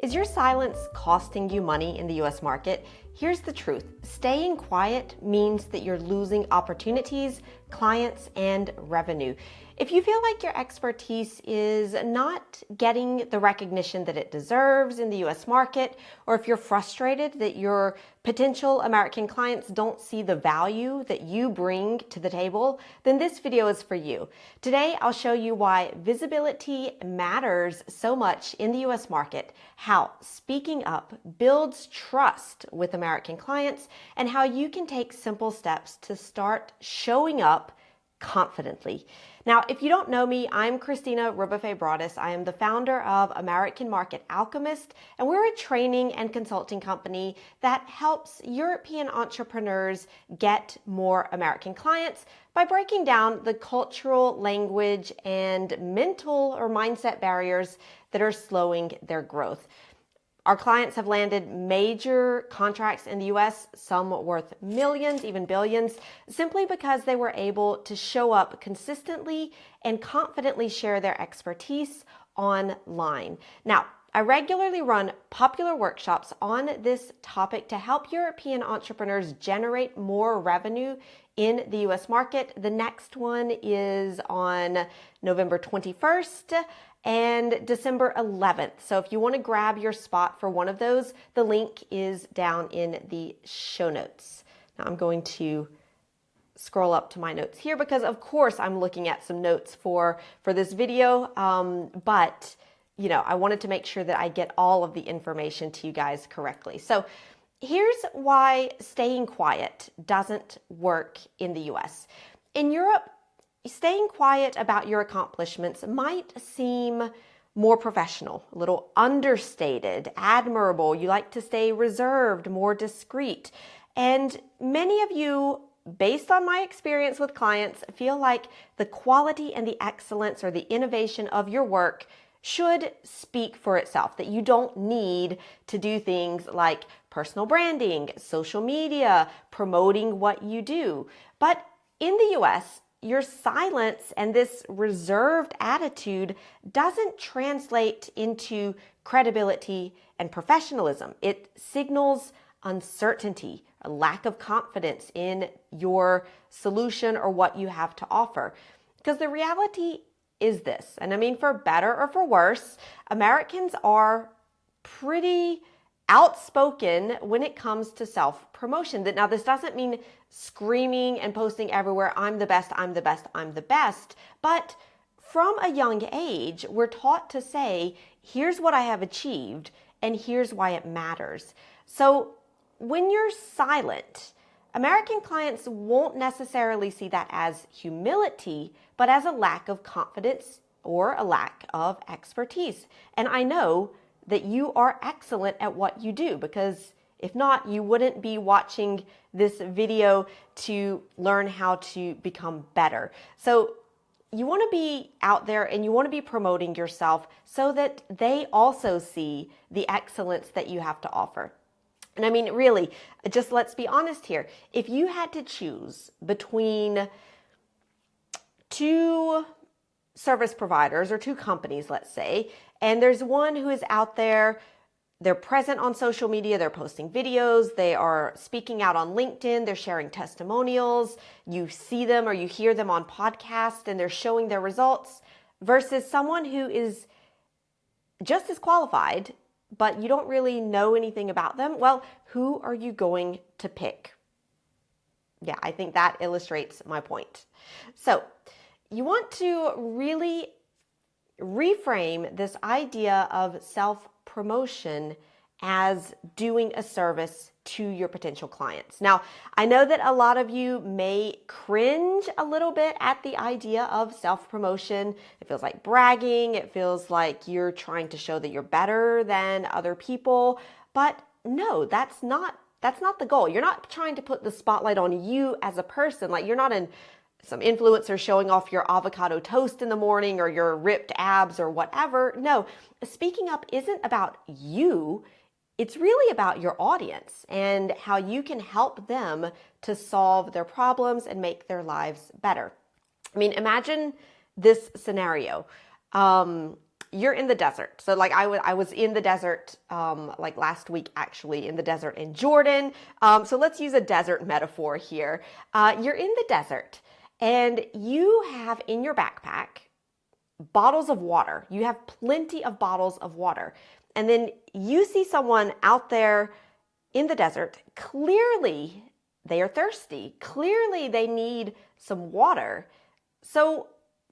Is your silence costing you money in the US market? Here's the truth. Staying quiet means that you're losing opportunities, clients, and revenue. If you feel like your expertise is not getting the recognition that it deserves in the US market, or if you're frustrated that your potential American clients don't see the value that you bring to the table, then this video is for you. Today, I'll show you why visibility matters so much in the US market, how speaking up builds trust with American clients, and how you can take simple steps to start showing up confidently. Now, if you don't know me, I'm Christina Rubafe-Broaddus. I am the founder of American Market Alchemist, and we're a training and consulting company that helps European entrepreneurs get more American clients by breaking down the cultural, language, and mental or mindset barriers that are slowing their growth. Our clients have landed major contracts in the US, some worth millions, even billions, simply because they were able to show up consistently and confidently share their expertise online. Now, I regularly run popular workshops on this topic to help European entrepreneurs generate more revenue in the US market. The next one is on November 21st and December 11th. So if you want to grab your spot for one of those, the link is down in the show notes. Now I'm going to scroll up to my notes here because of course I'm looking at some notes for this video, but I wanted to make sure that I get all of the information to you guys correctly. So here's why staying quiet doesn't work in the US. In Europe, staying quiet about your accomplishments might seem more professional, a little understated, admirable. You like to stay reserved, more discreet. And many of you, based on my experience with clients, feel like the quality and the excellence or the innovation of your work should speak for itself, that you don't need to do things like personal branding, social media, promoting what you do. But in the US, your silence and this reserved attitude doesn't translate into credibility and professionalism. It signals uncertainty, a lack of confidence in your solution or what you have to offer. Because the reality is this, and I mean for better or for worse, Americans are pretty outspoken when it comes to self-promotion. Now, this doesn't mean screaming and posting everywhere, I'm the best, I'm the best, I'm the best. But from a young age, we're taught to say, here's what I have achieved, and here's why it matters. So when you're silent, American clients won't necessarily see that as humility, but as a lack of confidence or a lack of expertise. And I know that you are excellent at what you do, because if not, you wouldn't be watching this video to learn how to become better. So you want to be out there and you want to be promoting yourself so that they also see the excellence that you have to offer. And I mean, really, just let's be honest here. If you had to choose between two service providers or two companies, let's say, and there's one who is out there, they're present on social media, they're posting videos, they are speaking out on LinkedIn, they're sharing testimonials, you see them or you hear them on podcasts and they're showing their results, versus someone who is just as qualified, but you don't really know anything about them, well, who are you going to pick? Yeah, I think that illustrates my point. So you want to really reframe this idea of self-promotion as doing a service to your potential clients. Now, I know that a lot of you may cringe a little bit at the idea of self-promotion. It feels like bragging. It feels like you're trying to show that you're better than other people. But no, that's not the goal. You're not trying to put the spotlight on you as a person. Like, you're not some influencer showing off your avocado toast in the morning or your ripped abs or whatever. No, speaking up isn't about you. It's really about your audience and how you can help them to solve their problems and make their lives better. I mean, imagine this scenario. you're in the desert. So like I was in the desert like last week, actually, in the desert in Jordan. So let's use a desert metaphor here. You're in the desert and you have in your backpack bottles of water. You have plenty of bottles of water. And then you see someone out there in the desert. Clearly they are thirsty. Clearly they need some water. So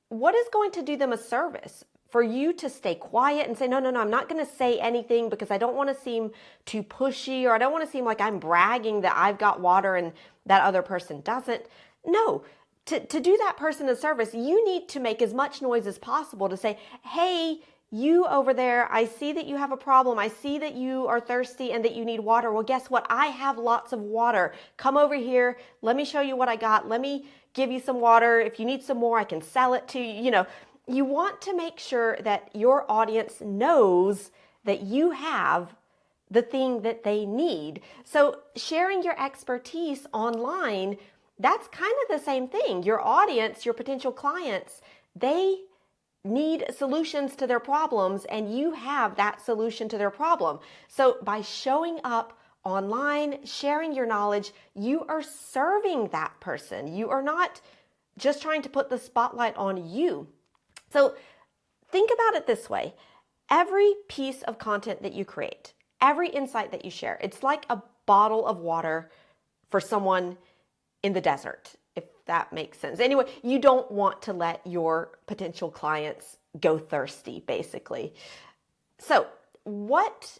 what is going to do them a service? For you to stay quiet and say, no, I'm not going to say anything because I don't want to seem too pushy, or I don't want to seem like I'm bragging that I've got water and that other person doesn't. No, to do that person a service, you need to make as much noise as possible to say, hey, you over there, I see that you have a problem. I see that you are thirsty and that you need water. Well, guess what? I have lots of water. Come over here. Let me show you what I got. Let me give you some water. If you need some more, I can sell it to you. You know, you want to make sure that your audience knows that you have the thing that they need. So sharing your expertise online, that's kind of the same thing. Your audience, your potential clients, they need solutions to their problems, and you have that solution to their problem. So by showing up online, sharing your knowledge, you are serving that person. You are not just trying to put the spotlight on you. So think about it this way. Every piece of content that you create, every insight that you share, it's like a bottle of water for someone in the desert, if that makes sense. Anyway, you don't want to let your potential clients go thirsty, basically. So what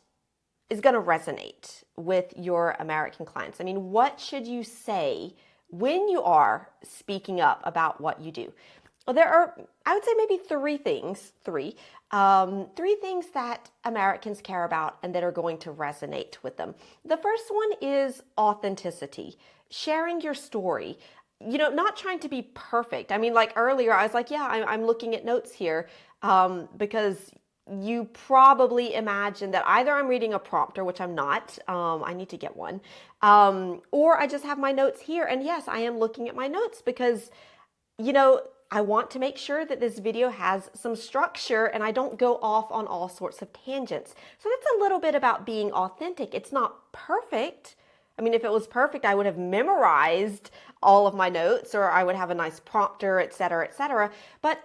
is going to resonate with your American clients? I mean, what should you say when you are speaking up about what you do? Well, there are, I would say, maybe three things that Americans care about and that are going to resonate with them. The first one is authenticity, sharing your story. You know, not trying to be perfect. I mean, like earlier, I was like, yeah, I'm looking at notes here because you probably imagine that either I'm reading a prompter, which I'm not, I need to get one, or I just have my notes here. And yes, I am looking at my notes because, you know, I want to make sure that this video has some structure and I don't go off on all sorts of tangents. So that's a little bit about being authentic. It's not perfect. I mean, if it was perfect, I would have memorized all of my notes, or I would have a nice prompter, et cetera, et cetera. But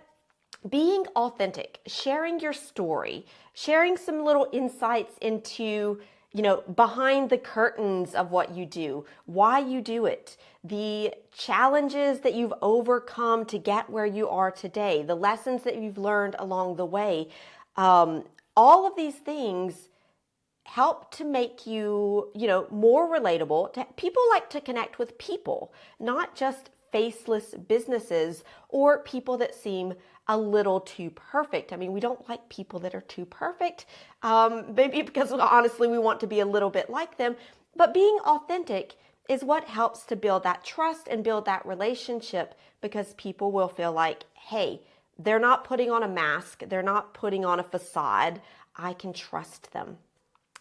being authentic, sharing your story, sharing some little insights into, you know, behind the curtains of what you do, why you do it, the challenges that you've overcome to get where you are today, the lessons that you've learned along the way. All of these things help to make you, you know, more relatable. People like to connect with people, not just faceless businesses or people that seem a little too perfect. I mean, we don't like people that are too perfect, maybe because honestly we want to be a little bit like them, but being authentic is what helps to build that trust and build that relationship, because people will feel like, hey, they're not putting on a mask, they're not putting on a facade, I can trust them.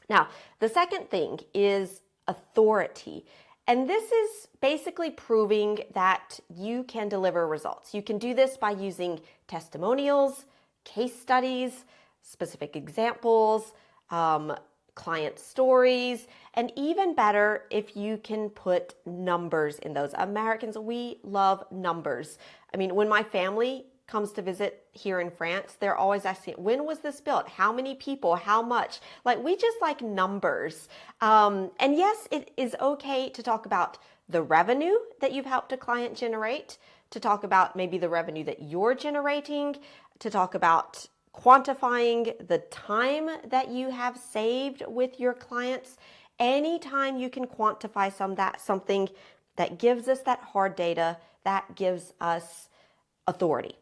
Now, the second thing is authority. And this is basically proving that you can deliver results. You can do this by using testimonials, case studies, specific examples, client stories, and even better if you can put numbers in those. Americans, we love numbers. I mean, when my family comes to visit here in France, they're always asking, when was this built? How many people? How much? Like, we just like numbers. And yes, it is okay to talk about the revenue that you've helped a client generate, to talk about maybe the revenue that you're generating, to talk about quantifying the time that you have saved with your clients. Anytime you can quantify something that gives us that hard data, that gives us authority.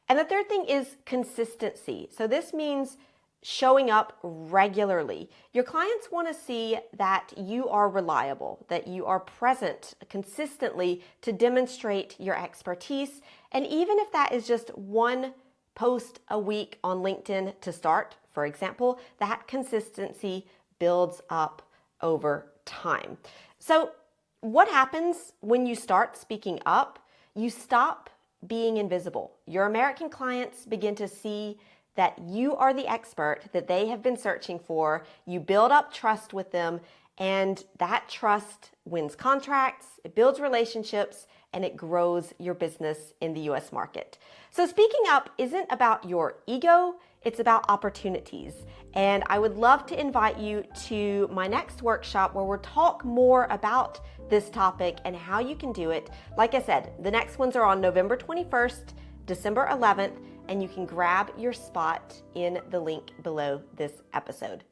And the third thing is consistency. So this means showing up regularly. Your clients want to see that you are reliable, that you are present consistently to demonstrate your expertise. And even if that is just one post a week on LinkedIn to start, for example, that consistency builds up over time. So what happens when you start speaking up? You stop being invisible. Your American clients begin to see that you are the expert that they have been searching for. You build up trust with them, and that trust wins contracts, it builds relationships, and it grows your business in the US market. So speaking up isn't about your ego, it's about opportunities. And I would love to invite you to my next workshop where we'll talk more about this topic and how you can do it. Like I said, the next ones are on November 21st, December 11th, and you can grab your spot in the link below this episode.